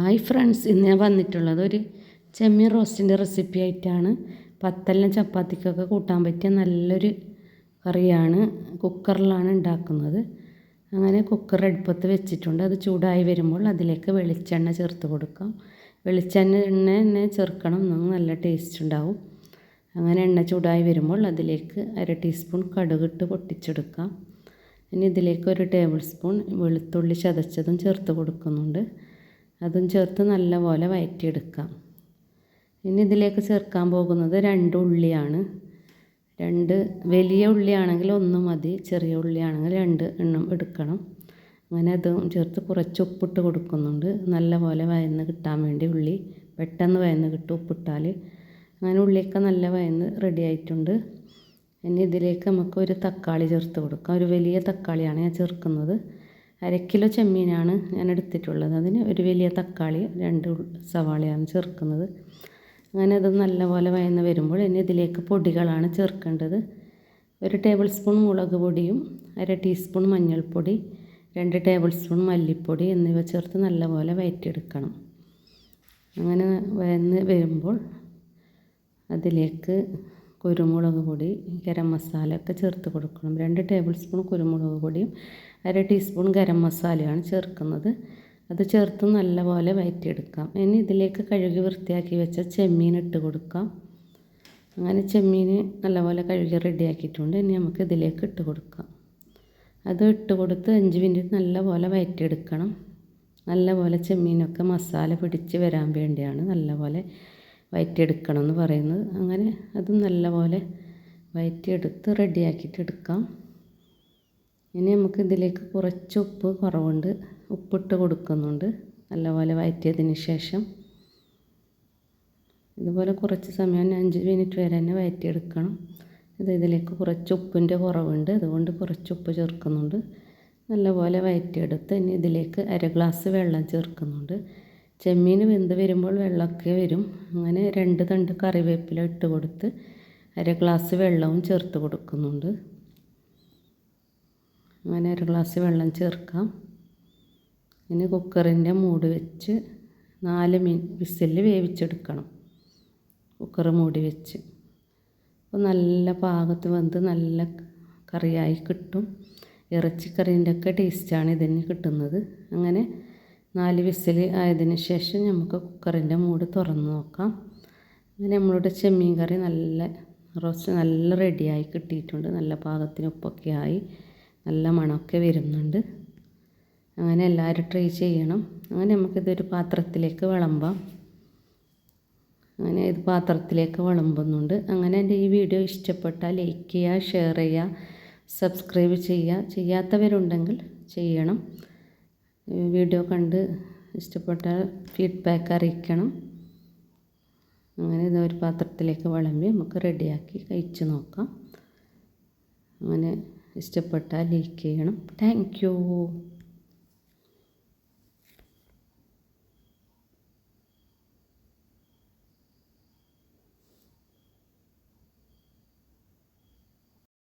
Hi friends, ഇന്ന് ഞാൻ വന്നിട്ടുള്ളത് ഒരു ചെമ്മീൻ റോസ്റ്റിൻ്റെ റെസിപ്പി ആയിട്ടാണ്. പത്തെല്ലാം ചപ്പാത്തിക്കൊക്കെ കൂട്ടാൻ പറ്റിയ നല്ലൊരു കറിയാണ്. കുക്കറിലാണ് ഉണ്ടാക്കുന്നത്. അങ്ങനെ കുക്കർ അടുപ്പത്ത് വെച്ചിട്ടുണ്ട്. അത് ചൂടായി വരുമ്പോൾ അതിലേക്ക് വെളിച്ചെണ്ണ ചേർത്ത് കൊടുക്കാം. വെളിച്ചെണ്ണ തന്നെ ചേർക്കണം, എന്നാൽ നല്ല ടേസ്റ്റ് ഉണ്ടാവും. അങ്ങനെ എണ്ണ ചൂടായി വരുമ്പോൾ അതിലേക്ക് 1/2 ടീസ്പൂൺ കടുകിട്ട് പൊട്ടിച്ചെടുക്കാം. ഇനി ഇതിലേക്ക് 1 ടേബിൾ സ്പൂൺ വെളുത്തുള്ളി ചതച്ചതും ചേർത്ത് കൊടുക്കുന്നുണ്ട്. അതും ചേർത്ത് നല്ലപോലെ വഴറ്റിയെടുക്കാം. ഇനി ഇതിലേക്ക് ചേർക്കാൻ പോകുന്നത് 2 ഉള്ളിയാണ്. 2 വലിയ ഉള്ളിയാണെങ്കിൽ 1 മതി, ചെറിയ ഉള്ളിയാണെങ്കിൽ 2 എണ്ണം എടുക്കണം. അങ്ങനെ അതും ചേർത്ത് കുറച്ച് ഉപ്പിട്ട് കൊടുക്കുന്നുണ്ട്. നല്ലപോലെ വഴന്ന് കിട്ടാൻ വേണ്ടി. ഉള്ളി പെട്ടെന്ന് വഴന്ന് കിട്ടും ഉപ്പിട്ടാൽ. അങ്ങനെ ഉള്ളിയൊക്കെ നല്ല വഴന്ന് റെഡി ആയിട്ടുണ്ട്. ഇനി ഇതിലേക്ക് നമുക്ക് ഒരു തക്കാളി ചേർത്ത് കൊടുക്കാം. ഒരു വലിയ തക്കാളിയാണ് ഞാൻ ചേർക്കുന്നത്. 1/2 കിലോ ചെമ്മീനാണ് ഞാൻ എടുത്തിട്ടുള്ളത്. അതിന് ഒരു വലിയ തക്കാളി 2 സവാളയാണ് ചേർക്കുന്നത്. അങ്ങനെ അത് നല്ലപോലെ വഴന്ന് വരുമ്പോൾ ഇനി ഇതിലേക്ക് പൊടികളാണ് ചേർക്കേണ്ടത്. 1 ടേബിൾ സ്പൂൺ മുളക് പൊടിയും 1/2 ടീസ്പൂൺ മഞ്ഞൾപ്പൊടി, 2 ടേബിൾ സ്പൂൺ മല്ലിപ്പൊടി എന്നിവ ചേർത്ത് നല്ലപോലെ വഴറ്റിയെടുക്കണം. അങ്ങനെ വഴന്ന് വരുമ്പോൾ അതിലേക്ക് കുരുമുളക് പൊടി, ഗരം മസാല ഒക്കെ ചേർത്ത് കൊടുക്കണം. 2 ടേബിൾ സ്പൂൺ കുരുമുളക് പൊടിയും 1/2 ടീസ്പൂൺ ഗരം മസാലയാണ് ചേർക്കുന്നത്. അത് ചേർത്ത് നല്ലപോലെ വഴറ്റിയെടുക്കാം. ഇനി ഇതിലേക്ക് കഴുകി വൃത്തിയാക്കി വെച്ച ചെമ്മീൻ ഇട്ട് കൊടുക്കാം. അങ്ങനെ ചെമ്മീൻ നല്ലപോലെ കഴുകി റെഡിയാക്കിയിട്ടുണ്ട്. ഇനി നമുക്ക് ഇതിലേക്ക് ഇട്ട് കൊടുക്കാം. അത് ഇട്ട് കൊടുത്ത് 5 മിനിറ്റ് നല്ലപോലെ വഴറ്റിയെടുക്കണം. നല്ലപോലെ ചെമ്മീനൊക്കെ മസാല പിടിച്ച് വരാൻ വേണ്ടിയാണ് നല്ലപോലെ വഴറ്റിയെടുക്കണം എന്ന് പറയുന്നത്. അങ്ങനെ അതും നല്ലപോലെ വഴറ്റിയെടുത്ത് റെഡിയാക്കിയിട്ട് എടുക്കാം. ഇനി നമുക്ക് ഇതിലേക്ക് കുറച്ച് ഉപ്പ് കുറവുണ്ട്, ഉപ്പിട്ട് കൊടുക്കുന്നുണ്ട്. നല്ലപോലെ വഴറ്റിയതിന് ശേഷം ഇതുപോലെ കുറച്ച് സമയം 5 മിനിറ്റ് വരെ തന്നെ വഴറ്റിയെടുക്കണം. ഇതിലേക്ക് കുറച്ച് ഉപ്പിൻ്റെ കുറവുണ്ട്, അതുകൊണ്ട് കുറച്ച് ഉപ്പ് ചേർക്കുന്നുണ്ട്. നല്ലപോലെ വഴറ്റിയെടുത്ത് ഇനി ഇതിലേക്ക് 1/2 ഗ്ലാസ് വെള്ളം ചേർക്കുന്നുണ്ട്. ചെമ്മീൻ വെന്ത് വരുമ്പോൾ വെള്ളമൊക്കെ വരും. അങ്ങനെ 2 തണ്ട് കറിവേപ്പില ഇട്ട് കൊടുത്ത് 1/2 ഗ്ലാസ് വെള്ളവും ചേർത്ത് കൊടുക്കുന്നുണ്ട്. അങ്ങനെ 1 ഗ്ലാസ് വെള്ളം ചേർക്കാം. ഇനി കുക്കറിൻ്റെ മൂടി വെച്ച് 4 വിസിൽ വേവിച്ചെടുക്കണം. കുക്കർ മൂടി വെച്ച് അപ്പോൾ നല്ല പാകത്ത് വെന്ത് നല്ല കറിയായി കിട്ടും. ഇറച്ചിക്കറീൻ്റെ ഒക്കെ ടേസ്റ്റാണ് ഇതിന് കിട്ടുന്നത്. അങ്ങനെ 4 വിസിൽ ആയതിന് ശേഷം നമുക്ക് കുക്കറിൻ്റെ മൂടി തുറന്ന് നോക്കാം. അങ്ങനെ നമ്മളുടെ ചെമ്മീൻ കറി റോസ്റ്റ് നല്ല റെഡിയായി കിട്ടിയിട്ടുണ്ട്. നല്ല പാകത്തിന് ഉപ്പൊക്കെ ആയി, നല്ല മണമൊക്കെ വരുന്നുണ്ട്. അങ്ങനെ എല്ലാവരും ട്രൈ ചെയ്യണം. അങ്ങനെ നമുക്കിതൊരു പാത്രത്തിലേക്ക് വിളമ്പാം. അങ്ങനെ ഇത് പാത്രത്തിലേക്ക് വിളമ്പുന്നുണ്ട്. അങ്ങനെ എൻ്റെ ഈ വീഡിയോ ഇഷ്ടപ്പെട്ടാൽ ലൈക്ക് ചെയ്യുക, ഷെയർ ചെയ്യുക, സബ്സ്ക്രൈബ് ചെയ്യുക. ചെയ്യാത്തവരുണ്ടെങ്കിൽ ചെയ്യണം. വീഡിയോ കണ്ട് ഇഷ്ടപ്പെട്ടാൽ ഫീഡ്ബാക്ക് അറിയിക്കണം. അങ്ങനെ ഇതൊരു പാത്രത്തിലേക്ക് വിളമ്പി നമുക്ക് റെഡിയാക്കി കഴിച്ച് നോക്കാം. അങ്ങനെ ഇഷ്ടപ്പെട്ടാൽ ലൈക്ക് ചെയ്യണം. Thank you.